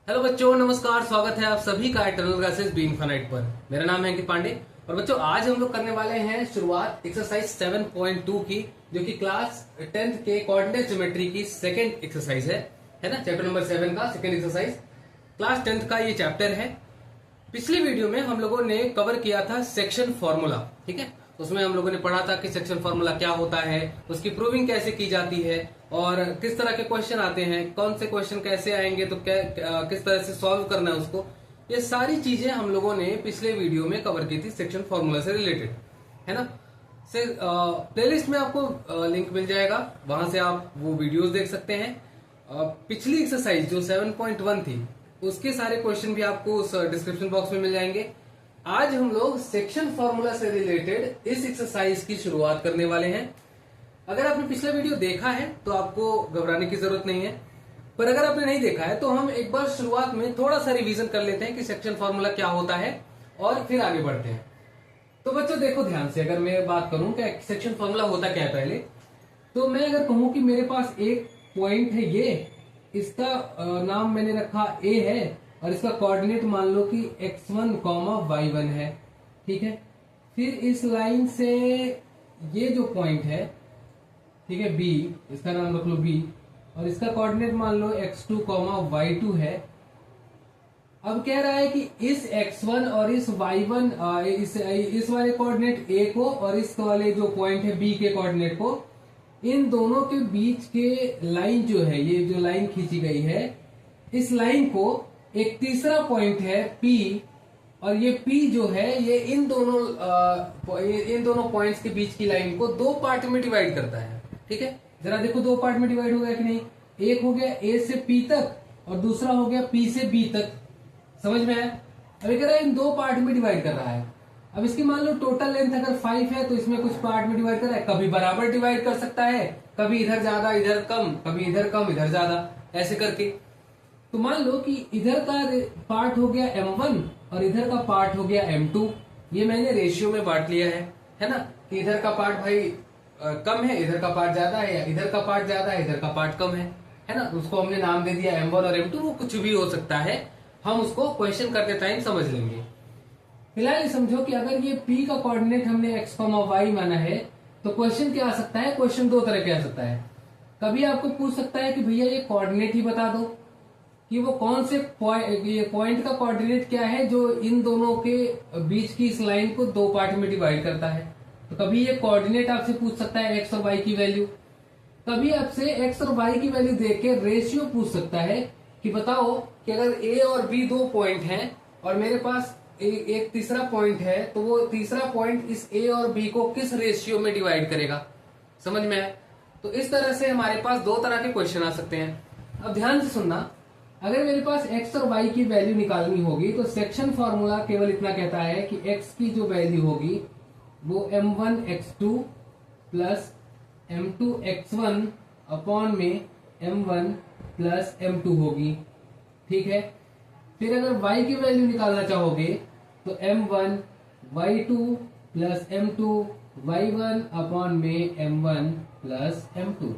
Hello बच्चों, नमस्कार। स्वागत है आप सभी का इटर्नल क्लासेस बी इनफिनिट पर। मेरा नाम है अंकित पांडे और बच्चों आज हम लोग करने वाले हैं शुरुआत एक्सरसाइज 7.2 की, जो कि क्लास 10th के कोऑर्डिनेट ज्योमेट्री की सेकंड एक्सरसाइज है ना। चैप्टर नंबर 7 का सेकंड एक्सरसाइज क्लास 10th का ये चैप्टर है। पिछली वीडियो में हम लोगों ने कवर किया था सेक्शन फॉर्मूला, ठीक है। उसमें हम लोगों ने पढ़ा था कि सेक्शन फॉर्मूला क्या होता है, उसकी प्रूविंग कैसे की जाती है और किस तरह के क्वेश्चन आते हैं, कौन से क्वेश्चन कैसे आएंगे, तो किस तरह से सॉल्व करना है उसको। ये सारी चीजें हम लोगों ने पिछले वीडियो में कवर की थी सेक्शन फॉर्मूला से रिलेटेड, है ना। से प्लेलिस्ट में आपको लिंक मिल जाएगा, वहां से आप वो वीडियोस देख सकते हैं। पिछली एक्सरसाइज जो 7.1 थी उसके सारे क्वेश्चन भी आपको उस डिस्क्रिप्शन बॉक्स में मिल जाएंगे। आज हम लोग सेक्शन फॉर्मूला से रिलेटेड इस एक्सरसाइज की शुरुआत करने वाले हैं। अगर आपने पिछला वीडियो देखा है तो आपको घबराने की जरूरत नहीं है, पर अगर आपने नहीं देखा है तो हम एक बार शुरुआत में थोड़ा सा रिवीजन कर लेते हैं कि सेक्शन फॉर्मूला क्या होता है और फिर आगे बढ़ते हैं। तो बच्चों देखो ध्यान से, अगर मैं बात करूं कि सेक्शन फॉर्मूला होता क्या है पहले, तो मैं अगर कहूं कि मेरे पास एक पॉइंट है, ये इसका नाम मैंने रखा ए है और इसका कोऑर्डिनेट मान लो कि x1, y1 है, ठीक है। फिर इस लाइन से ये जो पॉइंट है, ठीक है, बी, इसका नाम रख लो बी, और इसका कोऑर्डिनेट मान लो x2, y2 है। अब कह रहा है कि इस x1 और इस y1 इस वाले कोऑर्डिनेट a को और इस वाले जो पॉइंट है b के कोऑर्डिनेट को, इन दोनों के बीच के लाइन जो है, ये जो लाइन खींची गई है, इस लाइन को एक तीसरा पॉइंट है P, और ये P जो है ये इन दोनों पॉइंट्स के बीच की लाइन को दो पार्ट में डिवाइड करता है, ठीक है। जरा देखो दो पार्ट में डिवाइड हो गया कि नहीं। एक हो गया A से P तक और दूसरा हो गया P से B तक, समझ में आया। अब कह रहा है इन दो पार्ट में डिवाइड कर रहा है। अब इसकी मान लो टोटल लेंथ अगर 5 है तो इसमें कुछ पार्ट में डिवाइड कर रहा है, कभी बराबर डिवाइड कर सकता है, कभी इधर ज्यादा इधर कम, कभी इधर कम इधर ज्यादा, ऐसे करके। तो मान लो कि इधर का पार्ट हो गया m1 और इधर का पार्ट हो गया m2। ये मैंने रेशियो में बांट लिया है ना, कि इधर का पार्ट भाई कम है, इधर का पार्ट ज्यादा है, या इधर का पार्ट ज्यादा है, इधर का पार्ट कम है ना। उसको हमने नाम दे दिया m1 और m2। वो कुछ भी हो सकता है, हम उसको क्वेश्चन करते टाइम समझ लेंगे। फिलहाल ये समझो कि अगर ये P का कोऑर्डिनेट हमने x, y माना है, तो क्वेश्चन क्या आ सकता है। क्वेश्चन दो तरह के आ सकता है। कभी आपको पूछ सकता है कि भैया ये कोऑर्डिनेट ही बता दो कि वो कौन से पॉइंट का कोऑर्डिनेट क्या है जो इन दोनों के बीच की इस लाइन को दो पार्ट में डिवाइड करता है। तो कभी ये कोऑर्डिनेट आपसे पूछ सकता है x और y की वैल्यू। कभी आपसे x और y की वैल्यू देख के रेशियो पूछ सकता है कि बताओ कि अगर a और b दो पॉइंट हैं और मेरे पास एक तीसरा पॉइंट है, तो वो तीसरा पॉइंट इस a और b को किस रेशियो में डिवाइड करेगा। समझ में आया। तो इस तरह से हमारे पास दो तरह के क्वेश्चन आ सकते हैं। अब ध्यान से सुनना, अगर मेरे पास x और y की वैल्यू निकालनी होगी तो सेक्शन फॉर्मूला केवल इतना कहता है कि x की जो वैल्यू होगी वो m1 x2 plus m2 x1 upon में m1 प्लस m2 होगी, ठीक है। फिर अगर y की वैल्यू निकालना चाहोगे तो m1 y2 plus m2 y1 upon में m1 प्लस m2,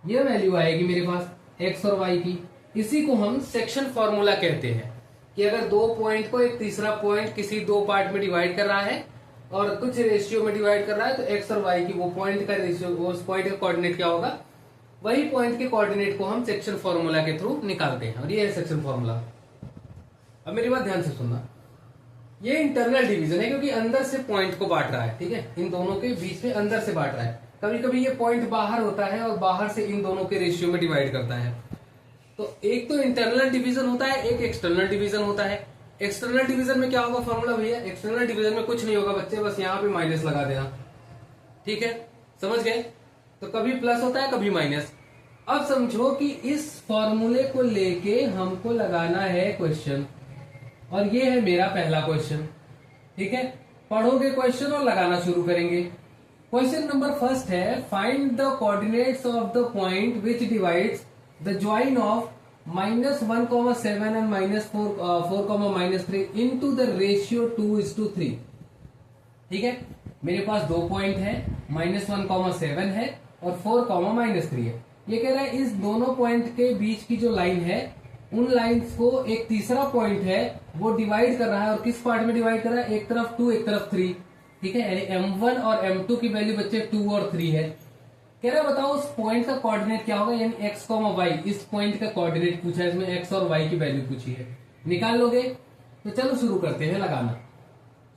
ये वैल्यू आएगी मेरे पास x और y की। इसी को हम सेक्शन फॉर्मूला कहते हैं कि अगर दो पॉइंट को एक तीसरा पॉइंट किसी दो पार्ट में डिवाइड कर रहा है और कुछ रेशियो में डिवाइड कर रहा है, तो x और y की वो पॉइंट का रेशियो, उस पॉइंट का कोऑर्डिनेट क्या होगा, वही पॉइंट के कोऑर्डिनेट को हम सेक्शन फॉर्मूला के थ्रू निकालते हैं, और ये है सेक्शन फॉर्मूला। अब मेरी बात ध्यान से सुनना, ये इंटरनल डिवीजन है क्योंकि अंदर से पॉइंट को बांट रहा है, ठीक है। इन दोनों के बीच में अंदर से बांट रहा है। कभी कभी ये पॉइंट बाहर होता है और बाहर से इन दोनों के रेशियो में डिवाइड करता है। तो एक तो इंटरनल डिवीजन होता है, एक एक्सटर्नल डिवीजन होता है। एक्सटर्नल डिवीजन में क्या होगा फॉर्मूला भैया, एक्सटर्नल डिवीजन में कुछ नहीं होगा बच्चे, बस यहाँ पे माइनस लगा देना, ठीक है, समझ गए। तो कभी प्लस होता है कभी माइनस। अब समझो कि इस फॉर्मूले को लेके हमको लगाना है क्वेश्चन, और ये है मेरा पहला क्वेश्चन, ठीक है। पढ़ोगे क्वेश्चन और लगाना शुरू करेंगे। क्वेश्चन नंबर फर्स्ट है, find the coordinates of the point which divides the join of -1,7 and -4,-3 into the ratio 2:3। ठीक है, मेरे पास दो पॉइंट है, -1,7 है और 4,-3 है। ये कह रहा है इस दोनों पॉइंट के बीच की जो लाइन है उन लाइंस को एक तीसरा पॉइंट है वो डिवाइड कर रहा है, और किस पार्ट में डिवाइड कर रहा है, एक तरफ 2 एक तरफ 3, ठीक है। यानी m1 और m2 की वैल्यू बच्चे 2 और 3 है। कह रहा बताओ उस पॉइंट का कोऑर्डिनेट क्या होगा, यानी x, y, इस पॉइंट का कोऑर्डिनेट पूछा है, इसमें x और y की वैल्यू पूछी है, निकाल लोगे। तो चलो शुरू करते हैं लगाना।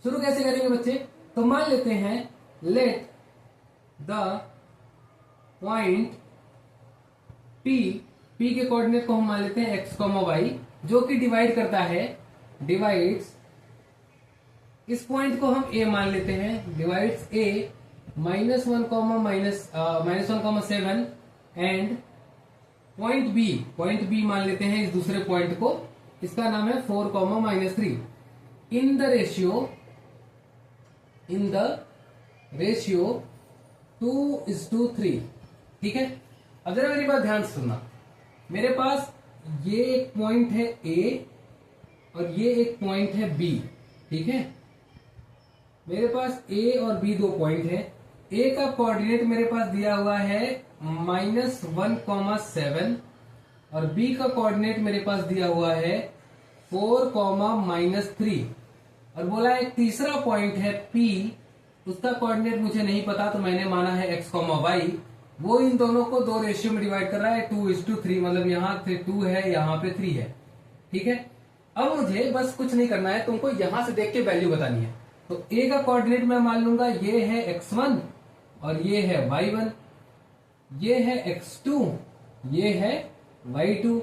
शुरू कैसे करेंगे बच्चे, तो मान लेते हैं लेट द पॉइंट P के कोऑर्डिनेट को हम मान लेते हैं x, y, जो कि डिवाइड करता है, डिवाइड्स, इस पॉइंट को हम a मान लेते हैं, divides a -1,-7 and point B मान लेते हैं इस दूसरे पॉइंट को, इसका नाम है 4,-3 इन द रेशियो 2:3, ठीक है। अब जरा मेरी बात ध्यान से सुनना, मेरे पास ये एक पॉइंट है A और ये एक पॉइंट है B, ठीक है। मेरे पास A और B दो पॉइंट है। A का कोऑर्डिनेट मेरे पास दिया हुआ है -1,7 और B का कोऑर्डिनेट मेरे पास दिया हुआ है 4,-3, और बोला एक तीसरा पॉइंट है P, उसका कोऑर्डिनेट मुझे नहीं पता, तो मैंने माना है x, y, वो इन दोनों को दो रेशियो में डिवाइड कर रहा है 2:3, मतलब यहाँ 2 है, यहाँ पे 3 है, ठीक है। अब मुझे बस कुछ नहीं करना है, तुमको यहां से देख के वैल्यू बतानी है। तो A का कोऑर्डिनेट मैं मान लूंगा, ये है x1 और ये है y1, ये है x2, ये है y2,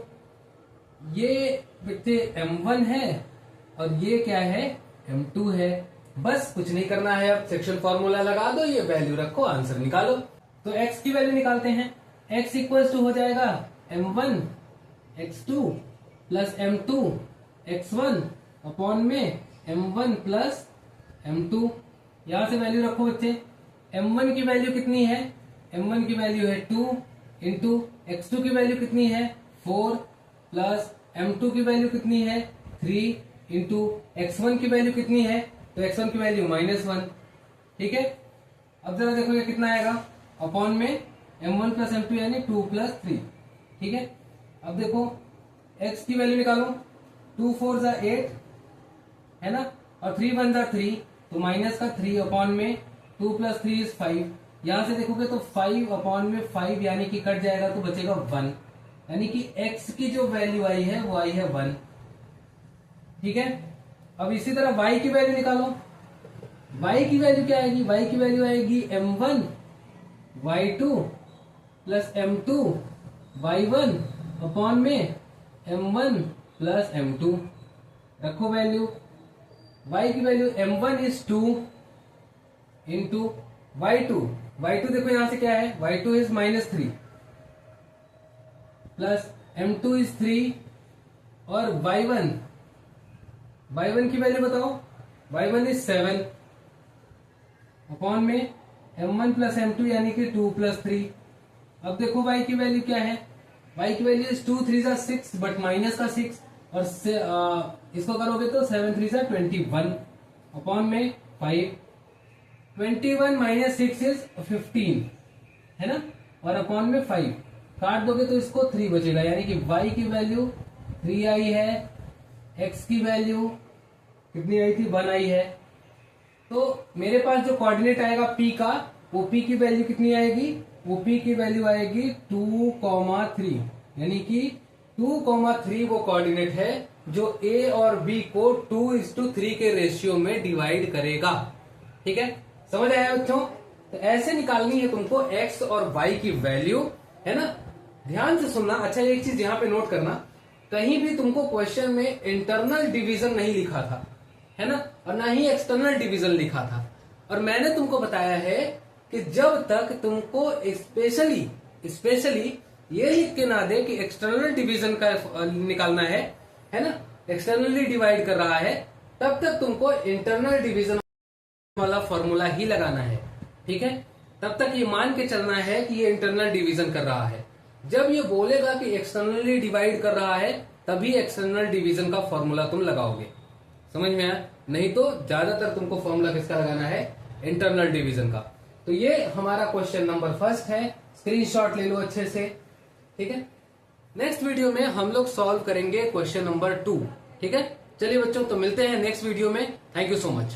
ये बच्चे m1 है और ये क्या है, m2 है। बस कुछ नहीं करना है, अब सेक्शन फॉर्मूला लगा दो, ये वैल्यू रखो, आंसर निकालो। तो x की वैल्यू निकालते हैं। x इक्वल्स टू हो जाएगा m1 x2 plus m2 x1 upon में m1 प्लस m2। यहां से वैल्यू रखो बच्चे। m1 की वैल्यू कितनी है, m1 की वैल्यू है 2 इंटू x2 की वैल्यू कितनी है 4 प्लस m2 की वैल्यू कितनी है 3 इंटू x1 की वैल्यू कितनी है, तो x1 की वैल्यू -1, ठीक है। अब जरा देखो ये कितना आएगा, अपॉन में m1 प्लस m2 यानी 2 प्लस 3, ठीक है। अब देखो x की वैल्यू निकालो, 2 4 जा 8 है ना, और 3 1 जा 3, तो माइनस का 3 अपॉन में 2 प्लस 3 इज 5। यहां से देखोगे तो 5 अपॉन में 5 यानी कि कट जाएगा तो बचेगा 1, यानी कि x की जो वैल्यू आई है वो आई है 1, ठीक है। अब इसी तरह y की वैल्यू निकालो। y की वैल्यू क्या आएगी, y की वैल्यू आएगी m1 y2 plus m2 y1 upon में m1 प्लस m2। रखो वैल्यू, y की value m1 is 2 into y2 देखो यहां से क्या है, y2 is -3 plus m2 is 3 और y1 की वैल्यू बताओ, y1 इज 7 अपॉन में m1 प्लस m2 यानी कि 2 प्लस 3। अब देखो y की वैल्यू क्या है, y की वैल्यू इज 2 3 जा 6 बट माइनस का 6, और इसको करोगे तो 7 3 जा 21 अपॉन में 5, 21 माइनस 6 इज 15 है ना, और अपॉन में 5 काट दोगे तो इसको 3 बचेगा, यानी कि y की वैल्यू 3 आई है, x की वैल्यू कितनी आई थी 1 आई है। तो मेरे पास जो कोऑर्डिनेट आएगा p का, वो p की वैल्यू कितनी आएगी, वो p की वैल्यू आएगी 2,3, यानी कि 2,3 वो कोऑर्डिनेट है जो a और b को 2:3 के रेशियो में डिवाइड करेगा, ठीक है। समझ आया बच्चों, तो ऐसे निकालनी है तुमको x और y की वैल्यू, है ना। ध्यान से सुनना। अच्छा एक चीज यहाँ पे नोट करना, कहीं भी तुमको क्वेश्चन में इंटरनल डिवीजन नहीं लिखा था, है ना, और ना ही एक्सटर्नल डिवीजन लिखा था। और मैंने तुमको बताया है कि जब तक तुमको स्पेशली ये लिख के ना दे कि एक्सटर्नल डिवीजन का निकालना है ना, एक्सटर्नली डिवाइड कर रहा है, तब तक तुमको इंटरनल डिवीजन वाला फॉर्मूला ही लगाना है, ठीक है। तब तक ये मान के चलना है कि ये इंटरनल डिवीजन कर रहा है। जब ये बोलेगा कि एक्सटर्नली डिवाइड कर रहा है, तभी एक्सटर्नल डिवीजन का फॉर्मूला तुम लगाओगे। समझ में आया? नहीं तो ज्यादातर तुमको फॉर्मूला किसका लगाना है, इंटरनल डिवीजन का। तो ये हमारा क्वेश्चन नंबर 1 है, स्क्रीनशॉट ले लो अच्छे से, ठीक है। नेक्स्ट वीडियो में हम लोग सॉल्व करेंगे क्वेश्चन नंबर 2। ठीक है, चलिए बच्चों, तो मिलते हैं नेक्स्ट वीडियो में। Thank you so much.